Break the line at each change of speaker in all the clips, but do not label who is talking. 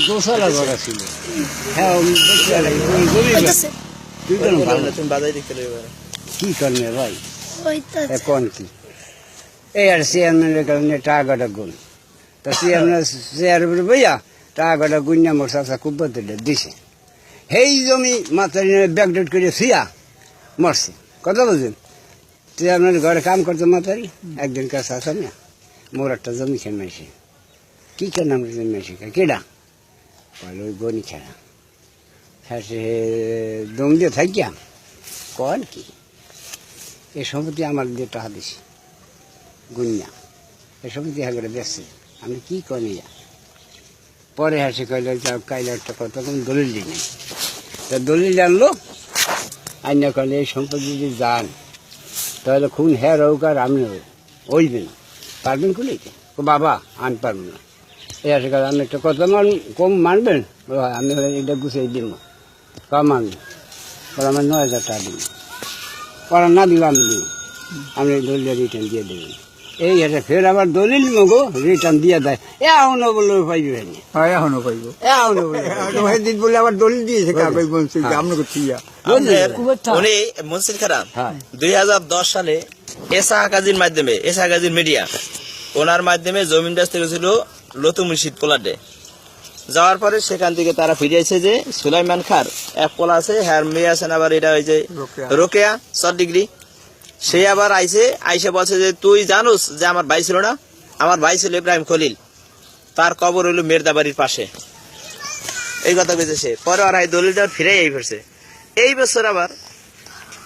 গোসালা ঘর ছিল। হ্যাঁ তুই কেন কি করবে ভাই কোন কি এই আর চেয়ারম্যানের কারণে টাকাটা গুণ তা চেয়ারম্যান চেয়ার উপরে বইয়া টাকাটা গুণা মোর চাষা খুব বদলে দিছে সেই জমি মাথায় ব্যাকডেট করে ফিয়া মরছে কথা বুঝলেন চেয়ারম্যানের ঘরে কাম করতো মাথারি একদিন কাছে আসা না মোর একটা জমি খেয়ে মাইছে কি কেন আমরা জমি মাইছে কেডা বলে ওই গনি খেলা হ্যাঁ সে দম দিয়ে থাকিয়া কন কি এই সম্পত্তি আমার দিয়ে টাকা দিছি গুনিয়া এই সম্পত্তি হ্যাঁ করে বেসছে আমি কি করি পরে হাসি কইলে কাইলে একটা কথা কোনো দলিল দিই নাই তা দলিল আনলো আইনা কলে এই সম্পত্তি যদি যান তাহলে খুন হ্যাঁ রোগ আর আমি ওইবেন পারবেন খুলে ও বাবা আমি পারবো না এই আসে কাজ আমি একটা কথা কম মানবেন আমি এটা গুছিয়ে দিব মানবেন আমার 9,000 টাকা দিব ওরা না দিব আমি দিব আমি দলিল রিটার্ন দিয়ে দেবেন এই আছে ফের আবার দলিল মগো রিটার্ন দিয়ে দেয় এখনো বলে পাইবে
এখনো পাইব
দিন বলে আবার দলিল দিয়েছে
উনি মনসির খারাপ 2010 সালে এসা কাজীর মাধ্যমে এসা কাজীর মিডিয়া ওনার মাধ্যমে জমিন বেচতে গেছিল লতু মুর্শিদ পোলাডে যাওয়ার পরে সেখান থেকে তারা ফিরে এসে যে সুলাইমান খার এক পোলা আছে হ্যার মেয়ে আছেন আবার এটা হয়েছে রোকেয়া 4 ডিগ্রি সে আবার আইসে বলছে যে তুই জানোস যে আমার ভাই ছিল না আমার ভাই ছিল ইব্রাহিম খলিল তার কবর হইল মেরদাবাড়ির পাশে এই কথা বলছে সে পরে আর এই দলিলটা ফিরে ফিরছে এই বছর আবার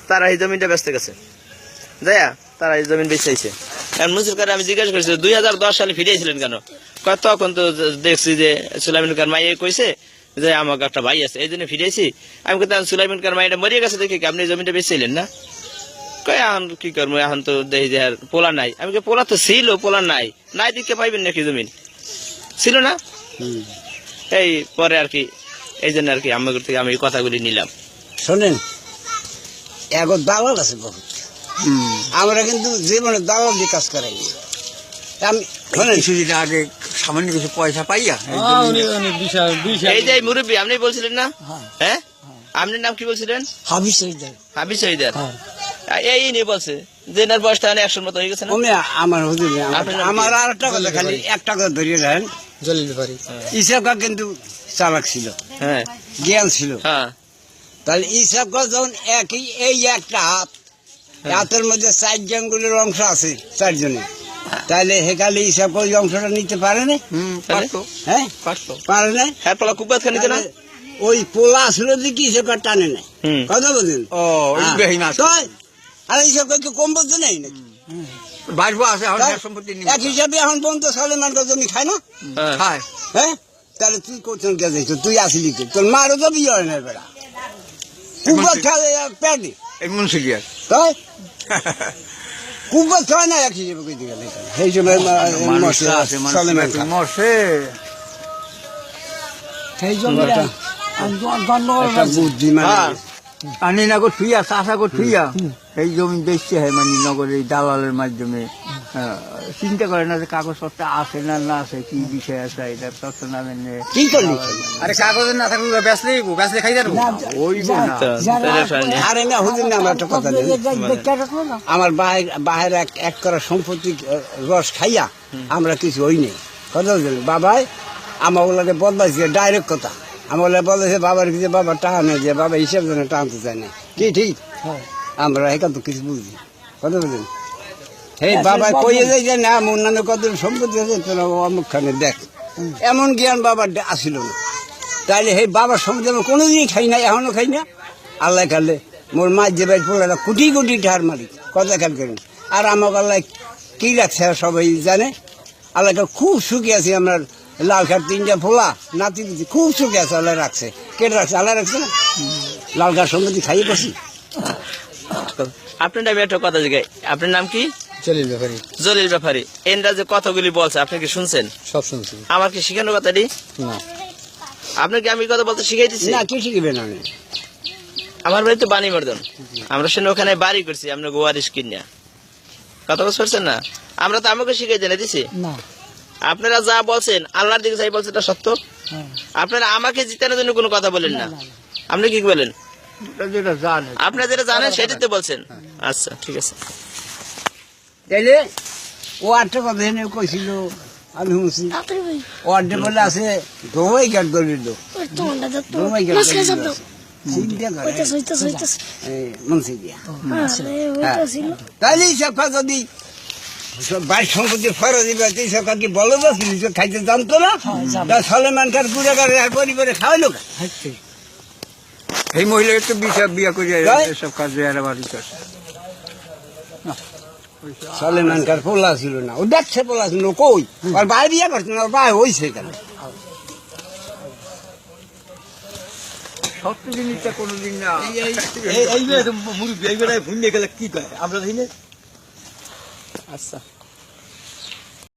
তারা এই জমিনটা বেচতে গেছে যাইয়া তারা এই জমিন বেচাইছে এখন মুসির কারে আমি জিজ্ঞাসা করছি 2010 সালে ফিরেছিলেন কেন তখন তো দেখছি যে সুলাইমান খার মাইয়ে কইছে যে আমার একটা ভাই আছে এই জন্য ফিরেছি আমি কিন্তু সুলাইমান খার মাইটা মরিয়ে গেছে দেখি আপনি জমিটা বেচছিলেন না এখন কি করবো এখন তো দেখি যে পোলা নাই আমি পোলা তো ছিল পোলা নাই নাই দিকে পাইবেন নাকি জমিন ছিল না এই পরে আর কি এই জন্য আর কি আমার থেকে আমি কথাগুলি নিলাম
শোনেন এখন দালাল আছে বহুত আমরা কিন্তু জীবনে দালাল দিয়ে কাজ করাই আমি
কিছুদিন আগে সামান্য কিছু পয়সা পাইয়া
এই যে মুরব্বী আপনি বলছিলেন না হ্যাঁ আপনার নাম কি বলছিলেন
হাবিজ শহীদার
হাবিজ শহীদার এই নিয়ে বলছে যে এনার বয়সটা 100 মতো হয়ে গেছে না
আমার হুজুর আমার আর একটা কথা খালি একটা কথা ধরিয়ে দেন জলিল ব্যাপারী ইসাবকা কিন্তু চালাক ছিল
হ্যাঁ
জ্ঞান ছিল
হ্যাঁ
তাহলে ইসাবকা যখন একই এই একটা হাতের মধ্যে 4 জাঙ্গুলের অংশ আছে 4 জনের তাহলে হেকালে হিসাব করে অংশটা নিতে পারে না হ্যাঁ পারে না
হ্যাঁ পোলা খুব বাদ নিতে না
ওই পোলা আসলে কি হিসাব টানে নাই কথা বলছেন আর হিসাব করতে কম বলতে নেই নাকি এক হিসাবে এখন পর্যন্ত সালেমান জমি খায় না
খায়
হ্যাঁ তাহলে তুই কোথাও গেছে তুই আসলি তোর মারও তো বিয়ে হয় না বেড়া কুকুর খালে প্যাডি
এমন সিরিয়াস
তাই কুকুর খায় না এক হিসেবে কইতে গেলে সেই সময়
মরছে
সেই জন্য বুদ্ধিমান
আনি নগর থুইয়া চাষা করে থুইয়া এই জমি বেচতে হয় মানে নগরের দালালের মাধ্যমে চিন্তা করে না যে কাগজপত্র আছে না না আছে কি বিষয় আছে এটা তথ্য না জানে
কি করলি
আরে কাগজ না থাকলে বেচলে খাই যাবো ওই
আরে না হুজুর না আমার একটা কথা আমার বাহের এক করা সম্পত্তি রস খাইয়া আমরা কিছু হই নাই কথা বলছেন বাবাই আমার ওগুলোকে বদলাইছে ডাইরেক্ট কথা আমার বলেছে বাবার কিছু বাবা টাকা নেই যে বাবা হিসেব জানে টানতে চায় না কি ঠিক আমরা এখান তো কিছু বুঝি কথা বলছেন এই বাবা কইয়ে যায় যে না অন্যান্য কত সম্পত্তি আছে তোরা অমুকখানে দেখ এমন জ্ঞান বাবার আসিল না তাইলে সেই বাবার সম্পত্তি আমরা কোনোদিনই খাই না এখনো খাই না আল্লাহ খালে মোর মাছ যে বাইর পড়ে কোটি কোটি ঠার মারি কথা খেয়াল করেন আর আমাকে আল্লাহ কি রাখছে সবাই জানে আল্লাহকে খুব সুখী আছি আমরা লাল খাট 3টা ফোলা নাতি দিচ্ছি খুব সুখী আছে আল্লাহ রাখছে কেটে রাখছে আল্লাহ রাখছে না লাল খাট সম্পত্তি খাইয়ে করছি
আপনার নামে একটা কথা জিজ্ঞাসা আপনার নাম কি
জলিল ব্যাপারী
জলিল ব্যাপারী এনরা যে কথাগুলি বলছে আপনি কি শুনছেন
সব শুনছি
আমার কি শিখানোর কথা নেই
না
আপনাকে আমি কথা বলতে শিখাই দিচ্ছি
না কি শিখবেন আমি
আমার বাড়ি তো বাণী মর্দন আমরা শুনে ওখানে বাড়ি করছি আমরা গোয়ারিশ কিনিয়া কথা বুঝতে পারছেন না আমরা তো আমাকে শিখাই জেনে দিছি
না
আপনারা যা বলছেন আল্লাহর দিকে যাই বলছেন এটা সত্য। আপনারা আমাকে জিতানোর জন্য কোনো কথা বলেন না, আপনি কি বলেন?
যেটা জানে
আপনারা যেটা জানেন সেটাই তো বলছেন। আচ্ছা ঠিক আছে।
তাইলে ও আটটা কথা এনে কইছিল আমি শুনছি ও আড্ডে বলে আছে দোমাই গাট দলিল দোমাই গাট চিন্তা করে মুন্সি দিয়া তাইলে সব যদি বাইশ সম্পত্তি ফেরত দিবে এই সরকার কি বলো বা খাইতে জানতো না? সলেমান খান পুরা করে আর পরিবারে খাওয়াইলো।
এই মহিলা একটু বিয়া করে সব কাজে আর বাড়ি করছে।
সলেমান খান পোলা ছিল না, ও দেখছে পোলা ছিল কই আর ভাই বিয়া করছে না, ওর ভাই হয়েছে কেন?
সত্য জিনিসটা কোনোদিন না
মুরব্বী এই বেলায় ভুল নিয়ে গেলে কি করে আমরা? আচ্ছা